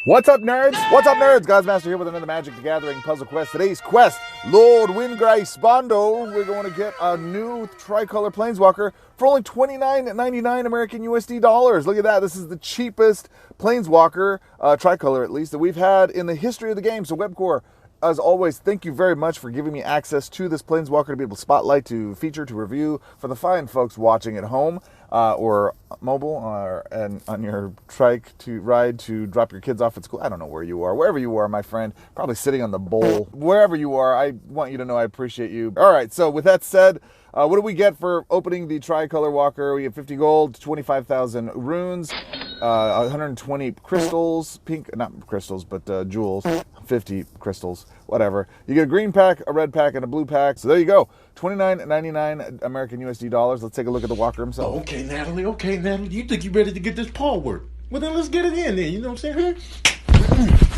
What's up, nerds? What's up, nerds? Goz Master here with another Magic the Gathering puzzle quest. Today's quest, Lord Windgrace Bondo. We're going to get a new tricolor Planeswalker for only $29.99 American USD dollars. Look at that. This is the cheapest Planeswalker, tricolor at least, that we've had in the history of the game. So WEBCORE, as always, thank you very much for giving me access to this Planeswalker to be able to spotlight, to feature, to review for the fine folks watching at home or mobile and on your trike to ride to drop your kids off at school. I don't know where you are. Wherever you are, my friend, probably sitting on the bowl. Wherever you are, I want you to know I appreciate you. All right, so with that said, what do we get for opening the tricolor walker? We get 50 gold, 25,000 runes, 120 crystals, pink, not crystals, but jewels, 50 crystals, whatever. You get a green pack, a red pack, and a blue pack. So there you go, $29.99 American USD dollars. Let's take a look at the walker himself. Oh, okay, Natalie, you think you're ready to get this paw work? Well, then let's get it in there, you know what I'm saying?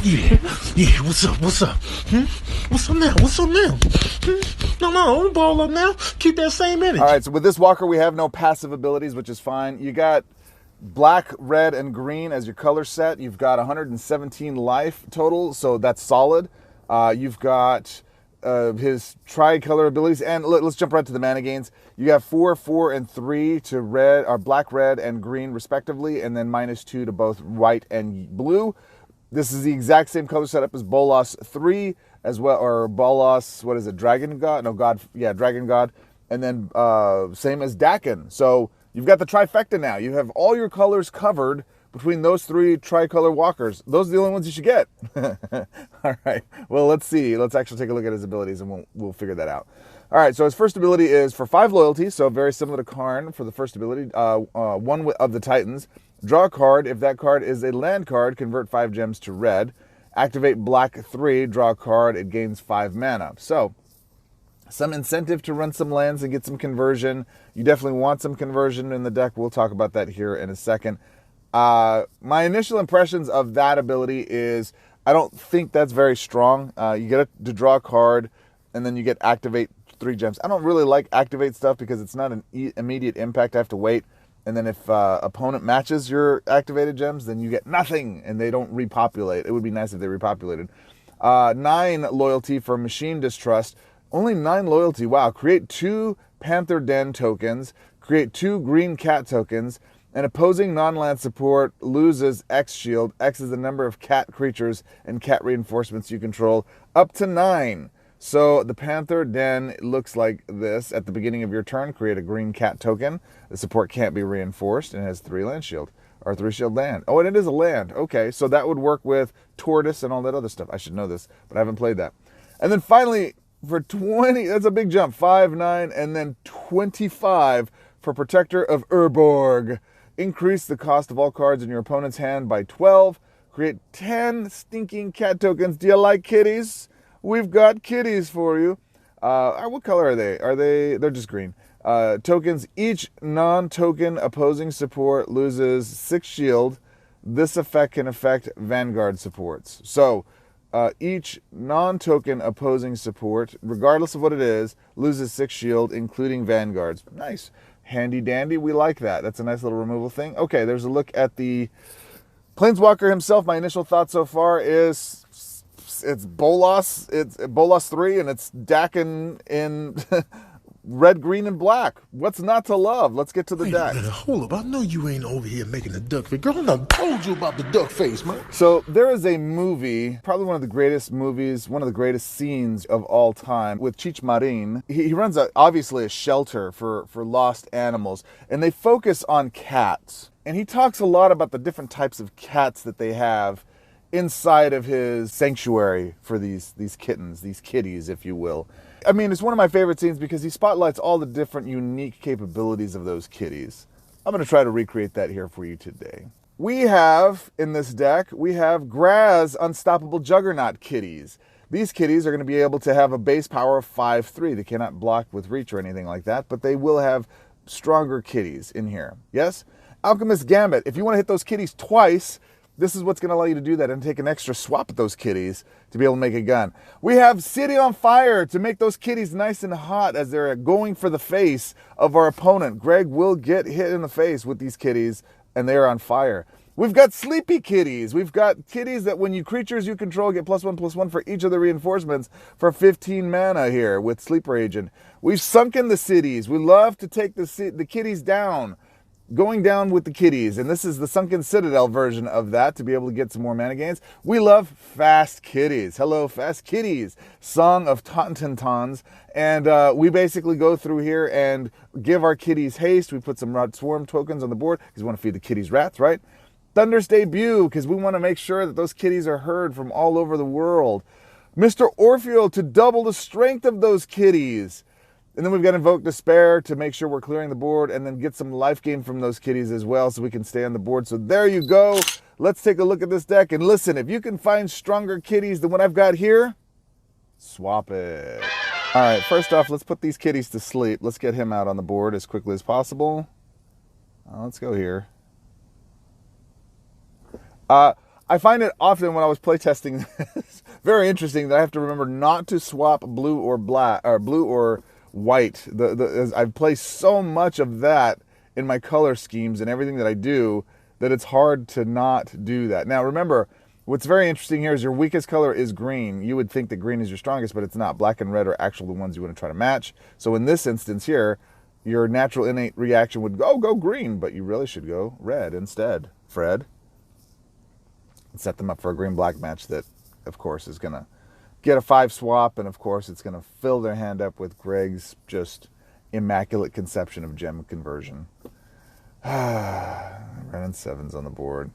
Yeah, what's up? What's up now? No, don't ball up now. Keep that same energy. All right, so with this walker, we have no passive abilities, which is fine. You got black, red, and green as your color set. You've got 117 life total, so that's solid. You've got his tricolor abilities, and let's jump right to the mana gains. You have 4, 4, and 3 to red, or black, red, and green respectively, and then -2 to both white and blue. This is the exact same color setup as Bolas 3 as well, or Bolas, what is it, Dragon God? No, God, yeah, Dragon God. And then same as Dakkon. So you've got the trifecta now. You have all your colors covered between those three tricolor walkers. Those are the only ones you should get. All right, well, let's see. Let's actually take a look at his abilities and we'll figure that out. All right, so his first ability is for 5 loyalty, so very similar to Karn for the first ability. One of the Titans. Draw a card. If that card is a land card, convert 5 gems to red. Activate black 3, draw a card, it gains 5 mana. So, some incentive to run some lands and get some conversion. You definitely want some conversion in the deck. We'll talk about that here in a second. My initial impressions of that ability is I don't think that's very strong. You get to draw a card, and then you get activate 3 gems. I don't really like activate stuff because it's not an immediate impact. I have to wait. And then if opponent matches your activated gems, then you get nothing, and they don't repopulate. It would be nice if they repopulated. 9 loyalty for Machine Distrust. Only 9 loyalty. Wow. Create 2 Panther Den tokens. Create 2 Green Cat tokens. And opposing non-land support loses X shield. X is the number of cat creatures and cat reinforcements you control. Up to 9. So the Panther Den looks like this. At the beginning of your turn, create a green cat token. The support can't be reinforced and it has 3 land shield, or 3 shield land. Oh, and it is a land. Okay, so that would work with Tortoise and all that other stuff. I should know this, but I haven't played that. And then finally, for 20, that's a big jump. 5, 9, and then 25 for Protector of Urborg. Increase the cost of all cards in your opponent's hand by 12. Create 10 stinking cat tokens. Do you like kitties? We've got kitties for you. What color are they? They're just green. Tokens, each non-token opposing support loses 6 shield. This effect can affect Vanguard supports. So, each non-token opposing support, regardless of what it is, loses 6 shield, including Vanguards. Nice. Handy dandy, we like that. That's a nice little removal thing. Okay, there's a look at the Planeswalker himself. My initial thought so far is it's Bolas 3, and it's Dakkon in red, green, and black. What's not to love? Let's get to the deck. Hold up, I know you ain't over here making the duck face. Girl, I done told you about the duck face, man. So there is a movie, probably one of the greatest movies, one of the greatest scenes of all time, with Cheech Marin. He runs obviously a shelter for lost animals, and they focus on cats. And he talks a lot about the different types of cats that they have inside of his sanctuary for these kittens, these kitties, if you will. I mean, it's one of my favorite scenes because he spotlights all the different unique capabilities of those kitties. I'm going to try to recreate that here for you today. We have, in this deck, we have Graz Unstoppable Juggernaut kitties. These kitties are going to be able to have a base power of 5/3. They cannot block with reach or anything like that, but they will have stronger kitties in here. Yes? Alchemist Gambit. If you want to hit those kitties twice, this is what's going to allow you to do that and take an extra swap at those kitties to be able to make a gun. We have City on Fire to make those kitties nice and hot as they're going for the face of our opponent. Greg will get hit in the face with these kitties, and they are on fire. We've got sleepy kitties. We've got kitties that when you creatures you control get +1/+1 for each of the reinforcements for 15 mana here with Sleeper Agent. We've sunken the cities. We love to take the kitties down. Going down with the kitties, and this is the Sunken Citadel version of that to be able to get some more mana gains. We love fast kitties. Hello, fast kitties. Song of Tauntauntons. And we basically go through here and give our kitties haste. We put some Rot Swarm tokens on the board because we want to feed the kitties rats, right? Thunder's Debut, because we want to make sure that those kitties are heard from all over the world. Mr. Orpheal to double the strength of those kitties. And then we've got Invoke Despair to make sure we're clearing the board and then get some life gain from those kitties as well so we can stay on the board. So there you go. Let's take a look at this deck. And listen, if you can find stronger kitties than what I've got here, swap it. All right, first off, let's put these kitties to sleep. Let's get him out on the board as quickly as possible. Let's go here. I find it often when I was playtesting this very interesting that I have to remember not to swap blue or black or blue or white. I've played so much of that in my color schemes and everything that I do that it's hard to not do that. Now remember, what's very interesting here is your weakest color is green. You would think that green is your strongest, but it's not. Black and red are actually the ones you want to try to match. So in this instance here, your natural innate reaction would go green, but you really should go red instead, Fred. And set them up for a green-black match that, of course, is going to get a 5 swap, and of course it's going to fill their hand up with Greg's just immaculate conception of gem conversion. Running 7s on the board.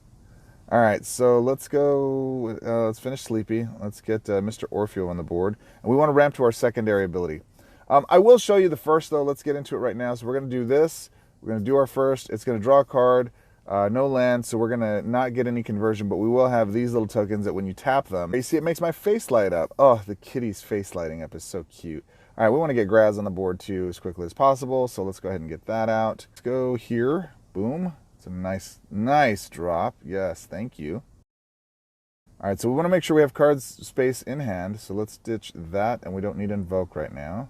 All right, so let's go, let's finish Sleepy. Let's get Mr. Orpheal on the board. And we want to ramp to our secondary ability. I will show you the first, though. Let's get into it right now. So we're going to do this. We're going to do our first. It's going to draw a card. No land, so we're going to not get any conversion, but we will have these little tokens that when you tap them, you see it makes my face light up. Oh, the kitty's face lighting up is so cute. All right, we want to get Graz on the board too as quickly as possible, so let's go ahead and get that out. Let's go here. Boom. It's a nice drop. Yes, thank you. All right, so we want to make sure we have cards space in hand, so let's ditch that, and we don't need Invoke right now.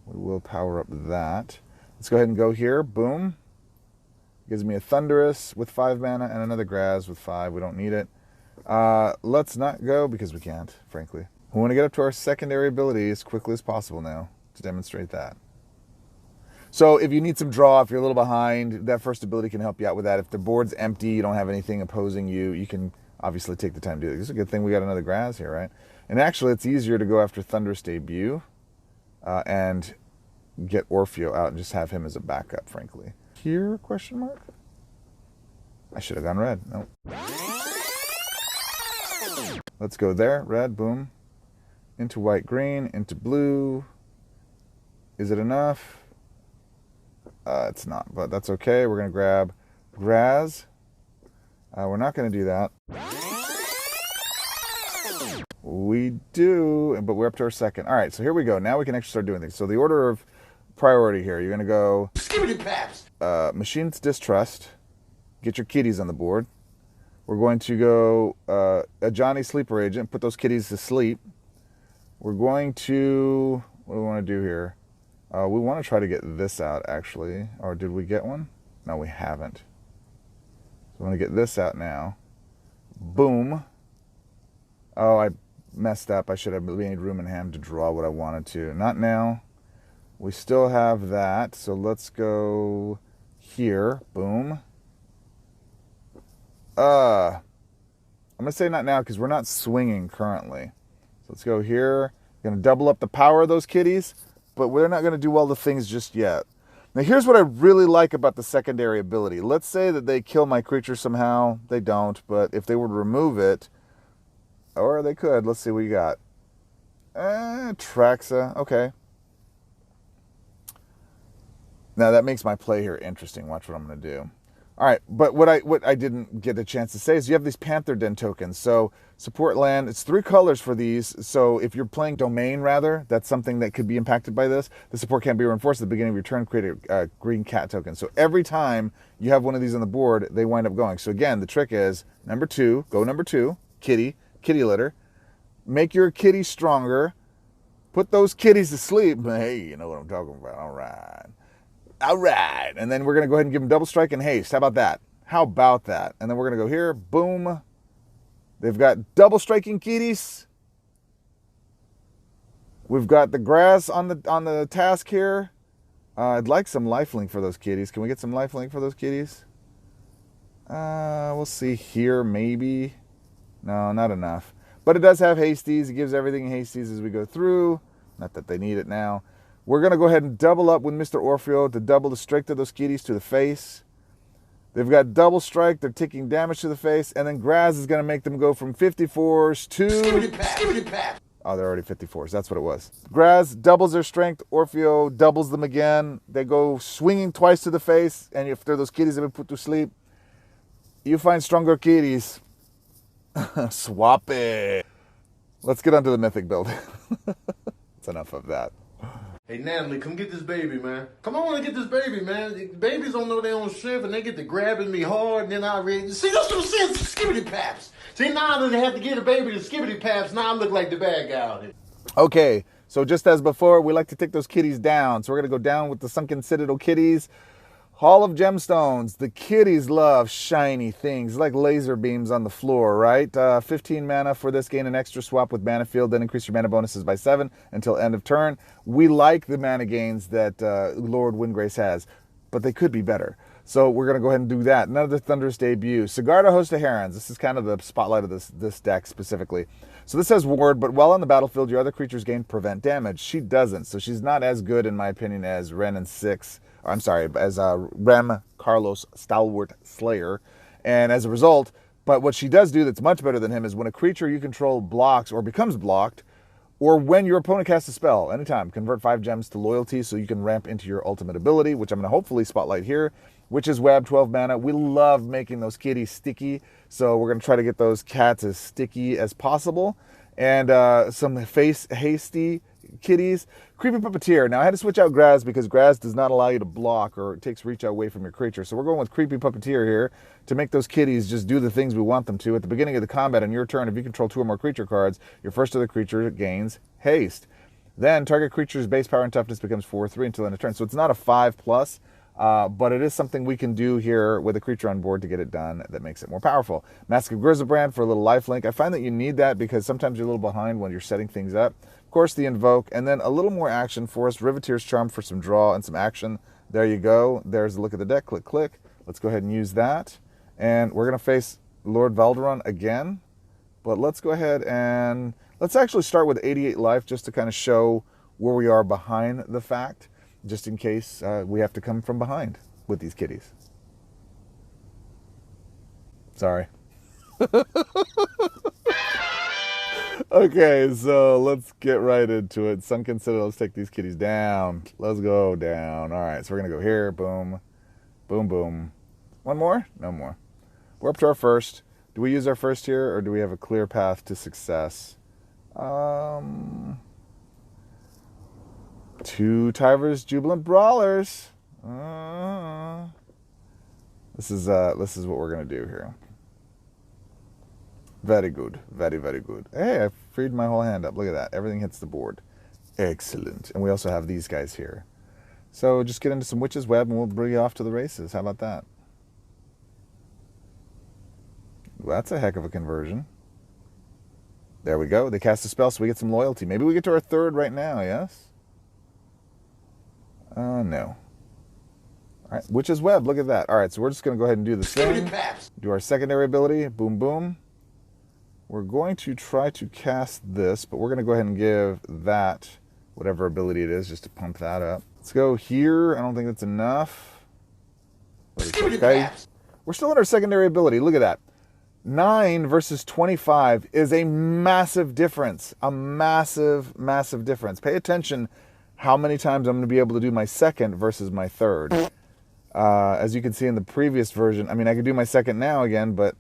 We will power up that. Let's go ahead and go here. Boom. Gives me a Thunderous with 5 mana and another Graz with 5. We don't need it. Let's not go because we can't, frankly. We want to get up to our secondary ability as quickly as possible now to demonstrate that. So if you need some draw, if you're a little behind, that first ability can help you out with that. If the board's empty, you don't have anything opposing you, you can obviously take the time to do it. It's a good thing we got another Graz here, right? And actually, it's easier to go after Thunderous Debut and get Orpheal out and just have him as a backup, frankly. Here, question mark? I should have gone red. Nope. Let's go there. Red, boom. Into white, green, into blue. Is it enough? It's not, but that's okay. We're going to grab Graz. We're not going to do that. We do, but we're up to our second. All right, so here we go. Now we can actually start doing things. So the order of priority here, you're going to go SKIPPITY-PAP. Machine's Distrust. Get your kitties on the board. We're going to go a Johnny Sleeper Agent. Put those kitties to sleep. We're going to, what do we want to do here? We want to try to get this out, actually. Or did we get one? No, we haven't. So I'm going to get this out now. Boom. Oh, I messed up. I should have made room in hand to draw what I wanted to. Not now. We still have that. So let's go here. Boom. I'm going to say not now because we're not swinging currently. So let's go here. Going to double up the power of those kitties, but we're not going to do all the things just yet. Now here's what I really like about the secondary ability. Let's say that they kill my creature somehow. They don't, but if they were to remove it, or they could. Let's see what you got. Traxa. Okay. Now that makes my play here interesting. Watch what I'm going to do. All right, but what I didn't get a chance to say is you have these Panther Den tokens. So support land, it's 3 colors for these. So if you're playing Domain, rather, that's something that could be impacted by this. The support can't be reinforced at the beginning of your turn, create a green cat token. So every time you have one of these on the board, they wind up going. So again, the trick is number 2, go number 2, kitty litter. Make your kitty stronger. Put those kitties to sleep. Hey, you know what I'm talking about. All right. All right. And then we're going to go ahead and give them double strike and haste. How about that? How about that? And then we're going to go here. Boom. They've got double striking kitties. We've got the grass on the task here. I'd like some lifelink for those kitties. Can we get some lifelink for those kitties? We'll see here, maybe. No, not enough. But it does have hasties. It gives everything hasties as we go through. Not that they need it now. We're going to go ahead and double up with Mr. Orfeo to double the strike of those kitties to the face. They've got double strike. They're taking damage to the face. And then Graz is going to make them go from 54s to... SKIPPITY-PAP. Oh, they're already 54s. That's what it was. Graz doubles their strength. Orfeo doubles them again. They go swinging twice to the face. And if they're those kitties that have been put to sleep, you find stronger kitties. Swap it. Let's get onto the Mythic build. That's enough of that. Hey, Natalie, come get this baby, man. Come on and get this baby, man. Babies don't know their own strength, and they get to grabbing me hard, and then I read. See, that's what I'm saying. SKIPPITY-PAPs. See, now I didn't have to get a baby to SKIPPITY-PAPs. Now I look like the bad guy out here. Okay, so just as before, we like to take those kitties down. So we're going to go down with the Sunken Citadel kitties. Hall of Gemstones. The kitties love shiny things like laser beams on the floor, right? 15 mana for this. Gain an extra swap with mana field, then increase your mana bonuses by 7 until end of turn. We like the mana gains that Lord Windgrace has, but they could be better. So we're going to go ahead and do that. Another Thunderous Debut. Sigarda, Host of Herons. This is kind of the spotlight of this deck specifically. So this has Ward, but while on the battlefield, your other creatures gain prevent damage. She doesn't, so she's not as good, in my opinion, as Ren and 6. I'm sorry, as Rem Carlos Stalwart Slayer. And as a result, but what she does do that's much better than him is when a creature you control blocks or becomes blocked, or when your opponent casts a spell, anytime, convert 5 gems to loyalty so you can ramp into your ultimate ability, which I'm going to hopefully spotlight here, which is Web 12 mana. We love making those kitties sticky, so we're going to try to get those cats as sticky as possible. And some face hasty kitties. Creepy Puppeteer. Now I had to switch out Graz because Graz does not allow you to block or it takes reach out away from your creature. So we're going with Creepy Puppeteer here to make those kitties just do the things we want them to. At the beginning of the combat on your turn, if you control 2 or more creature cards, your first other creature gains haste. Then target creature's base power and toughness becomes 4/3 until end of turn. So it's not a 5+, but it is something we can do here with a creature on board to get it done that makes it more powerful. Mask of Griselbrand for a little lifelink. I find that you need that because sometimes you're a little behind when you're setting things up. Of course, the Invoke, and then a little more action for us. Riveteer's Charm for some draw and some action. There you go. There's a look at the deck. Click, click. Let's go ahead and use that. And we're going to face Lord Valderon again. But let's go ahead and let's actually start with 88 life just to kind of show where we are behind the fact, just in case we have to come from behind with these kitties. Sorry. Okay, so let's get right into it. Sunken Citadel, let's take these kitties down. Let's go down. All right, so we're going to go here. Boom. Boom, boom. One more? No more. We're up to our first. Do we use our first here, or do we have a clear path to success? 2 Tyver's Jubilant Brawlers. This is what we're going to do here. Very good. Very, very good. Hey, I freed my whole hand up. Look at that. Everything hits the board. Excellent. And we also have these guys here. So just get into some Witch's Web and we'll bring you off to the races. How about that? Well, that's a heck of a conversion. There we go. They cast a spell so we get some loyalty. Maybe we get to our third right now, yes? No. All right, Witch's Web. Look at that. All right, so we're just going to go ahead and do the thing. Do our secondary ability. Boom, boom. We're going to try to cast this, but we're going to go ahead and give that whatever ability it is just to pump that up. Let's go here. I don't think that's enough. Okay. We're still in our secondary ability. Look at that. 9 versus 25 is a massive difference. A massive, massive difference. Pay attention how many times I'm going to be able to do my second versus my third. As you can see in the previous version, I mean, I could do my second now again, but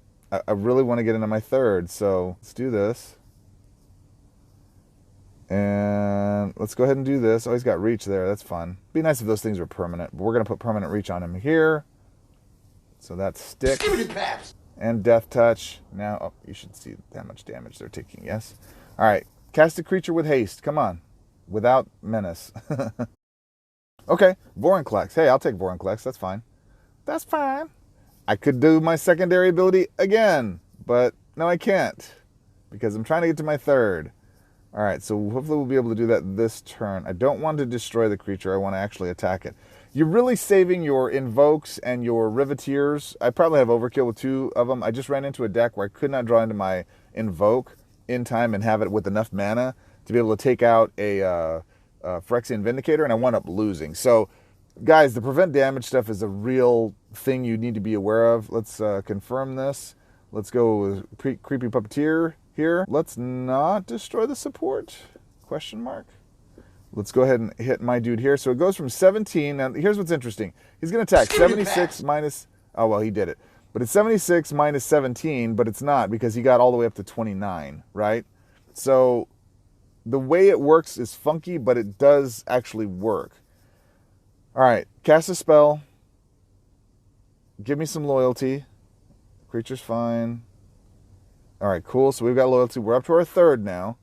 I really want to get into my third, so let's do this. And let's go ahead and do this. Oh, he's got reach there. That's fun. Be nice if those things were permanent, but we're going to put permanent reach on him here. So that sticks. And Death Touch. Now, oh, you should see how much damage they're taking, yes? All right, cast a creature with haste. Come on. Without menace. Okay, Vorinclex. Hey, I'll take Vorinclex. That's fine. That's fine. I could do my secondary ability again, but no, I can't because I'm trying to get to my third. All right, so hopefully we'll be able to do that this turn. I don't want to destroy the creature. I want to actually attack it. You're really saving your Invokes and your Riveteers. I probably have overkill with 2 of them. I just ran into a deck where I could not draw into my Invoke in time and have it with enough mana to be able to take out a Phyrexian Vindicator, and I wound up losing. So, guys, the prevent damage stuff is a real thing you need to be aware of. Let's confirm this. Let's go with Creepy Puppeteer here. Let's not destroy the support? Question mark. Let's go ahead and hit my dude here. So it goes from 17. Now, here's what's interesting. He's going to attack 76 minus... Oh, well, he did it. But it's 76 minus 17, but it's not because he got all the way up to 29, right? So the way it works is funky, but it does actually work. All right, cast a spell. Give me some loyalty. Creature's fine. All right, cool. So we've got loyalty. We're up to our third now.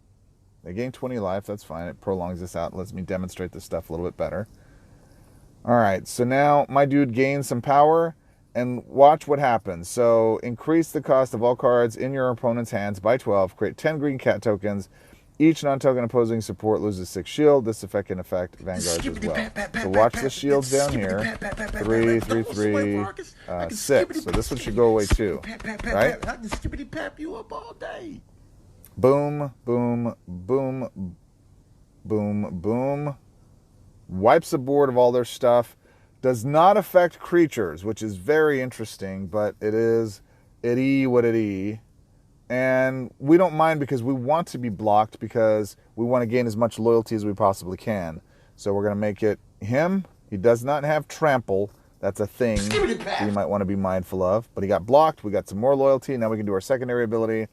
They gain 20 life. That's fine. It prolongs this out. Lets me demonstrate this stuff a little bit better. All right, so now my dude gains some power, and watch what happens. So increase the cost of all cards in your opponent's hands by 12. Create 10 green cat tokens. Each non-token opposing support loses 6 shield. This effect can affect vanguards as well. So watch the shields down here. 3, 3, 3, 6. So this one should go away too, right? I can skippity-pap you up all day. Boom, boom, boom, boom, boom. Wipes the board of all their stuff. Does not affect creatures, which is very interesting, but it is what it is. And we don't mind because we want to be blocked because we want to gain as much loyalty as we possibly can. So we're going to make it him. He does not have trample. That's a thing you might want to be mindful of. But he got blocked. We got some more loyalty. Now we can do our secondary ability.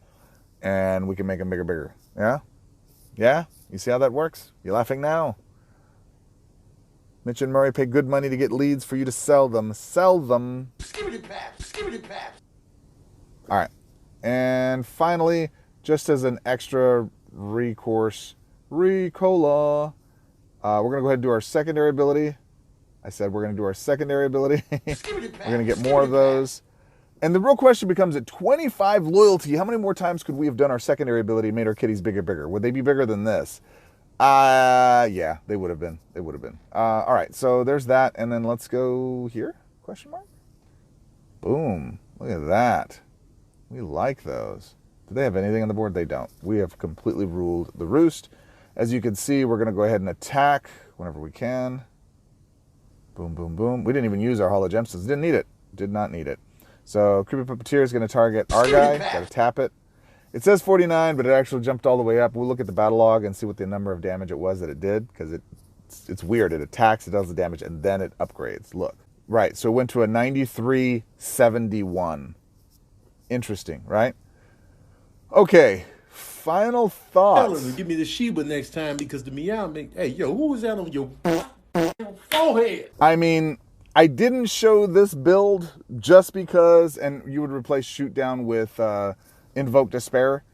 And we can make him bigger. Yeah? Yeah? You see how that works? You laughing now? Mitch and Murray pay good money to get leads for you to sell them. Sell them. Skippity-pap. Skippity-pap. All right. And finally, just as an extra recourse, Ricola, we're going to go ahead and do our secondary ability. I said we're going to do our secondary ability. We're going to get more of those. And the real question becomes, at 25 loyalty, how many more times could we have done our secondary ability and made our kitties bigger? Would they be bigger than this? Yeah, they would have been. They would have been. All right, so there's that. And then let's go here, question mark. Boom, look at that. We like those. Do they have anything on the board? They don't. We have completely ruled the roost. As you can see, we're going to go ahead and attack whenever we can. Boom, boom, boom. We didn't even use our Holo Gemstones. Didn't need it. Did not need it. So Creepy Puppeteer is going to target our guy. Got to tap it. It says 49, but it actually jumped all the way up. We'll look at the battle log and see what the number of damage it was that it did, because it's weird. It attacks, it does the damage, and then it upgrades. Look. Right, so it went to a 93-71. Interesting, right? Okay, final thoughts. Tell him to give me the Sheba next time because the meow make. Hey, yo, who was that on your forehead? I mean, I didn't show this build just because, and you would replace Shoot Down with Invoke Despair,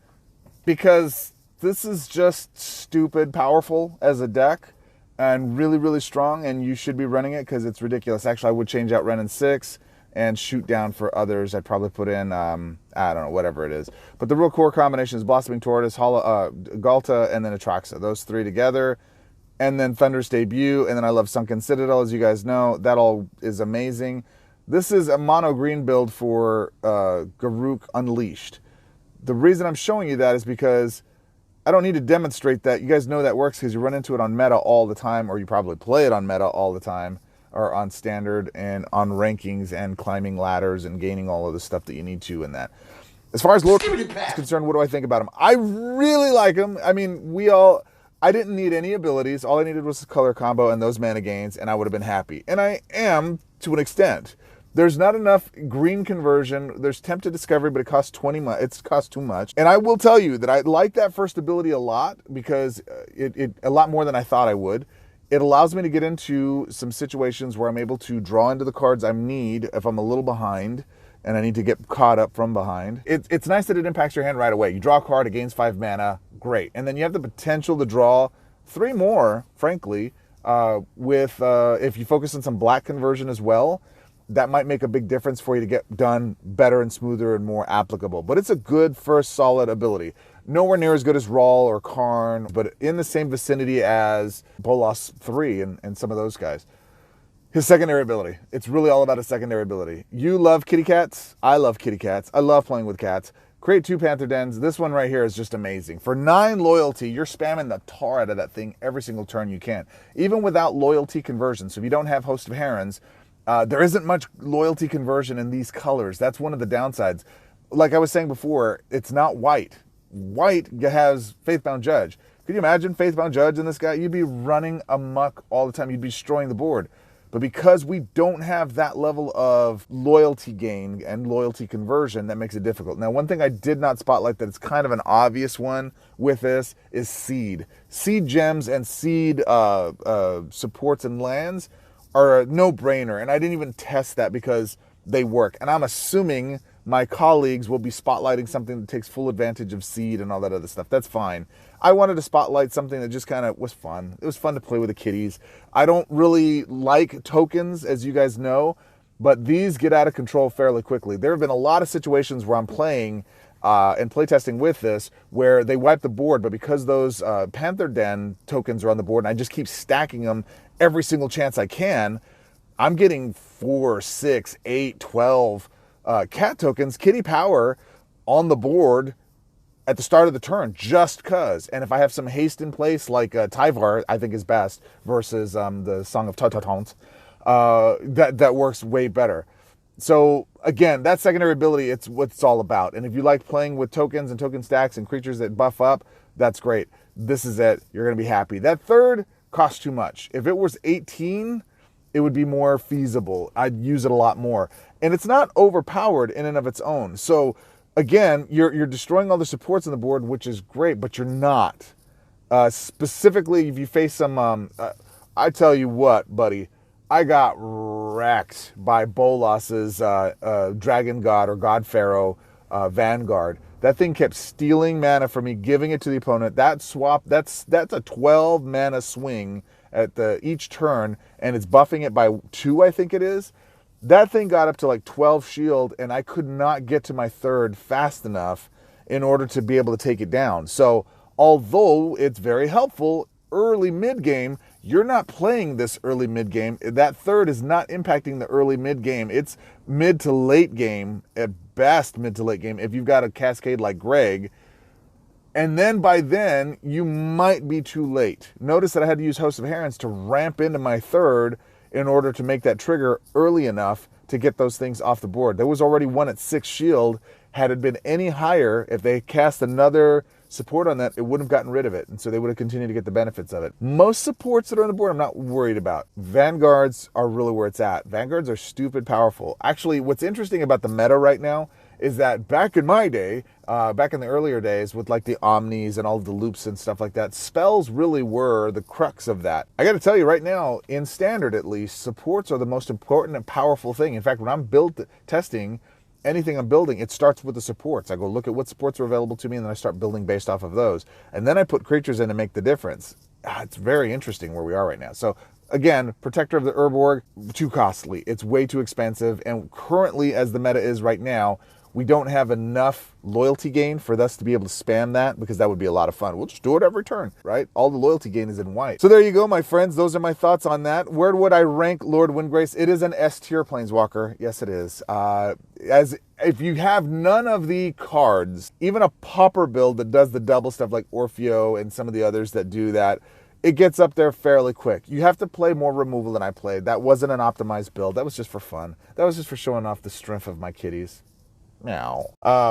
because this is just stupid powerful as a deck and really, really strong, and you should be running it because it's ridiculous. Actually, I would change out Ren and 6 and Shoot Down for others. I'd probably put in, I don't know, whatever it is. But the real core combination is Blossoming Tortoise, Galta, and then Atraxa. Those three together. And then Thunder's Debut. And then I love Sunken Citadel, as you guys know. That all is amazing. This is a mono green build for Garruk Unleashed. The reason I'm showing you that is because I don't need to demonstrate that. You guys know that works because you run into it on meta all the time, or you probably play it on meta all the time, or on standard and on rankings and climbing ladders and gaining all of the stuff that you need to in that. As far as Lord is concerned, what do I think about him? I really like him. I mean, I didn't need any abilities. All I needed was a color combo and those mana gains, and I would have been happy. And I am, to an extent. There's not enough green conversion. There's Tempted Discovery, but it costs 20 much. It's cost too much. And I will tell you that I like that first ability a lot because it a lot more than I thought I would. It allows me to get into some situations where I'm able to draw into the cards I need if I'm a little behind and I need to get caught up from behind. It's nice that it impacts your hand right away. You draw a card, it gains 5 mana, great. And then you have the potential to draw 3 more, frankly, if you focus on some black conversion as well. that might make a big difference for you to get done better and smoother and more applicable. But it's a good first solid ability. Nowhere near as good as Rawl or Karn, but in the same vicinity as Bolas 3 and some of those guys. His secondary ability. It's really all about his secondary ability. You love kitty cats. I love kitty cats. I love playing with cats. Create 2 Panther Dens. This one right here is just amazing. For 9 loyalty, you're spamming the tar out of that thing every single turn you can. Even without loyalty conversion. So if you don't have Host of Herons, there isn't much loyalty conversion in these colors. That's one of the downsides. Like I was saying before, it's not white. White has Faithbound Judge. Could you imagine Faithbound Judge in this guy? You'd be running amok all the time. You'd be destroying the board. But because we don't have that level of loyalty gain and loyalty conversion, that makes it difficult. Now, one thing I did not spotlight that it's kind of an obvious one with this is seed. Seed gems and seed supports and lands are a no-brainer. And I didn't even test that because they work. And I'm assuming my colleagues will be spotlighting something that takes full advantage of seed and all that other stuff. That's fine. I wanted to spotlight something that just kind of was fun. It was fun to play with the kitties. I don't really like tokens, as you guys know, but these get out of control fairly quickly. There have been a lot of situations where I'm playing and playtesting with this where they wipe the board, but because those Panther Den tokens are on the board and I just keep stacking them every single chance I can, I'm getting 4, 6, 8, 12 cat tokens, kitty power on the board at the start of the turn, just cuz. And if I have some haste in place, like Tyvar, I think is best, versus the Song of Tauntaunt, that works way better. So again, that secondary ability, it's what it's all about. And if you like playing with tokens and token stacks and creatures that buff up, that's great. This is it. You're going to be happy. That third costs too much. If it was 18, it would be more feasible. I'd use it a lot more. And it's not overpowered in and of its own. So again, you're destroying all the supports on the board, which is great, but you're not. Specifically, if you face some, I tell you what, buddy, I got wrecked by Bolas's Dragon God or God Pharaoh Vanguard. That thing kept stealing mana from me, giving it to the opponent. That swap, that's a 12 mana swing at each turn, and it's buffing it by 2, I think it is. That thing got up to like 12 shield, and I could not get to my third fast enough in order to be able to take it down. So although it's very helpful early mid-game, you're not playing this early mid-game. That third is not impacting the early mid-game. It's mid to late game, at best mid to late game, if you've got a cascade like Greg. And then by then, you might be too late. Notice that I had to use Host of Herons to ramp into my third in order to make that trigger early enough to get those things off the board. There was already one at 6 shield. Had it been any higher, if they cast another support on that, it wouldn't have gotten rid of it. And so they would have continued to get the benefits of it. Most supports that are on the board, I'm not worried about. Vanguards are really where it's at. Vanguards are stupid powerful. Actually, what's interesting about the meta right now is that back in my day, back in the earlier days with like the Omnis and all of the loops and stuff like that, spells really were the crux of that. I got to tell you right now, in Standard at least, supports are the most important and powerful thing. In fact, when I'm testing anything I'm building, it starts with the supports. I go look at what supports are available to me, and then I start building based off of those. And then I put creatures in to make the difference. It's very interesting where we are right now. So again, Protector of the Urborg, too costly. It's way too expensive. And currently, as the meta is right now, we don't have enough loyalty gain for us to be able to spam that, because that would be a lot of fun. We'll just do it every turn, right? All the loyalty gain is in white. So there you go, my friends. Those are my thoughts on that. Where would I rank Lord Windgrace? It is an S tier Planeswalker. Yes, it is. As if you have none of the cards, even a Pauper build that does the double stuff like Orfeo and some of the others that do that, it gets up there fairly quick. You have to play more removal than I played. That wasn't an optimized build. That was just for fun. That was just for showing off the strength of my kitties. Now,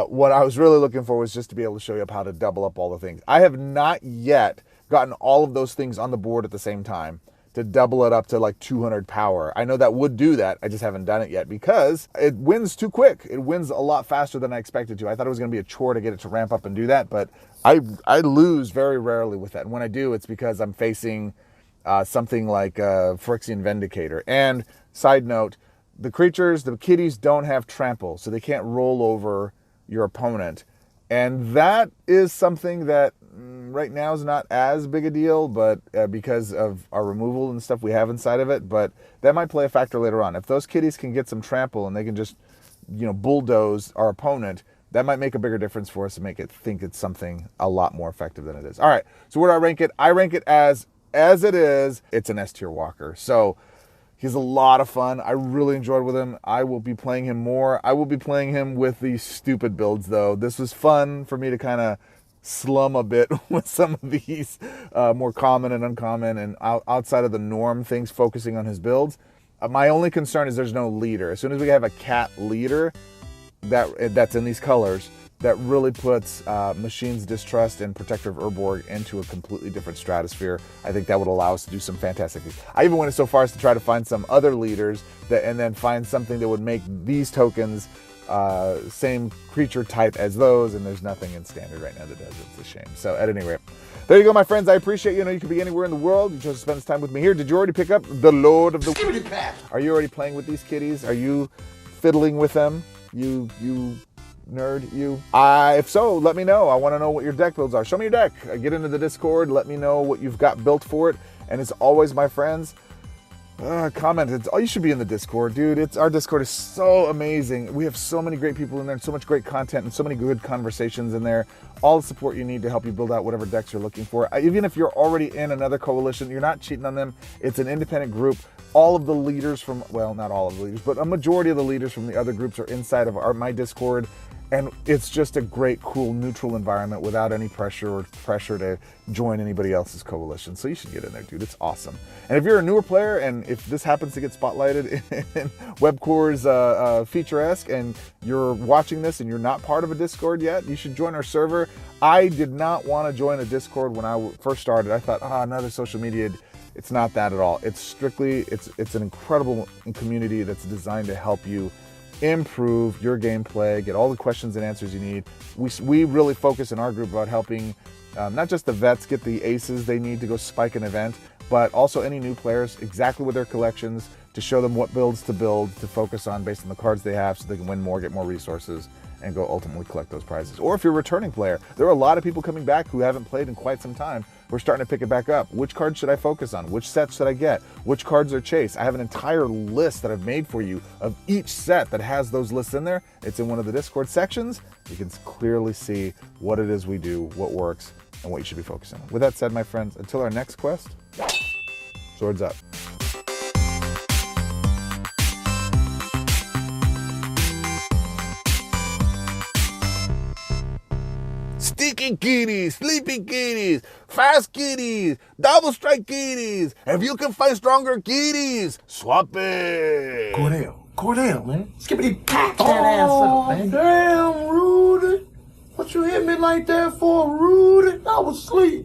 what I was really looking for was just to be able to show you how to double up all the things. I have not yet gotten all of those things on the board at the same time to double it up to like 200 power. I know that would do that. I just haven't done it yet because it wins too quick. It wins a lot faster than I expected to. I thought it was going to be a chore to get it to ramp up and do that, but I lose very rarely with that. And when I do, it's because I'm facing something like Phyrexian Vindicator. And side note, the creatures, the kitties don't have trample, so they can't roll over your opponent. And that is something that right now is not as big a deal, but because of our removal and stuff we have inside of it, but that might play a factor later on. If those kitties can get some trample and they can just, bulldoze our opponent, that might make a bigger difference for us and make it think it's something a lot more effective than it is. All right, so where do I rank it? I rank it as it is. It's an S tier walker. So he's a lot of fun. I really enjoyed with him. I will be playing him more. I will be playing him with these stupid builds, though. This was fun for me to kind of slum a bit with some of these more common and uncommon and outside of the norm things, focusing on his builds. My only concern is there's no leader. As soon as we have a cat leader that's in these colors, that really puts Machine's Distrust and Protector of Urborg into a completely different stratosphere. I think that would allow us to do some fantastic things. I even went so far as to try to find some other leaders and then find something that would make these tokens same creature type as those, and there's nothing in standard right now that does. It's a shame. So at any rate, there you go, my friends. I appreciate you. You could be anywhere in the world. You chose to spend this time with me here. Did you already pick up the Lord of the SKIPPITY-PAP? Are you already playing with these kitties? Are you fiddling with them? You nerd, you? If so, let me know. I want to know what your deck builds are. Show me your deck. Get into the Discord. Let me know what you've got built for it. And as always, my friends, comment. You should be in the Discord, dude. Our Discord is so amazing. We have so many great people in there and so much great content and so many good conversations in there. All the support you need to help you build out whatever decks you're looking for. Even if you're already in another coalition, you're not cheating on them. It's an independent group. All of the leaders from, well, not all of the leaders, but a majority of the leaders from the other groups are inside of my Discord. And it's just a great, cool, neutral environment without any pressure to join anybody else's coalition. So you should get in there, dude. It's awesome. And if you're a newer player and if this happens to get spotlighted in WEBCORE's Feature-esque and you're watching this and you're not part of a Discord yet, you should join our server. I did not want to join a Discord when I first started. I thought, another social media. It's not that at all. It's strictly, it's an incredible community that's designed to help you improve your gameplay, get all the questions and answers you need. We really focus in our group about helping not just the vets get the aces they need to go spike an event, but also any new players exactly with their collections to show them what builds to build to focus on based on the cards they have so they can win more, get more resources, and go ultimately collect those prizes. Or if you're a returning player, there are a lot of people coming back who haven't played in quite some time. We're starting to pick it back up. Which cards should I focus on? Which sets should I get? Which cards are chase? I have an entire list that I've made for you of each set that has those lists in there. It's in one of the Discord sections. You can clearly see what it is we do, what works, and what you should be focusing on. With that said, my friends, until our next quest, swords up. Sticky kitties, sleepy kitties, fast kitties, double strike kitties. If you can find stronger kitties, swap it. Cordell, man. SKIPPITY-PAP that ass up, man. Damn, Rudy. What you hit me like that for, Rudy? I was asleep.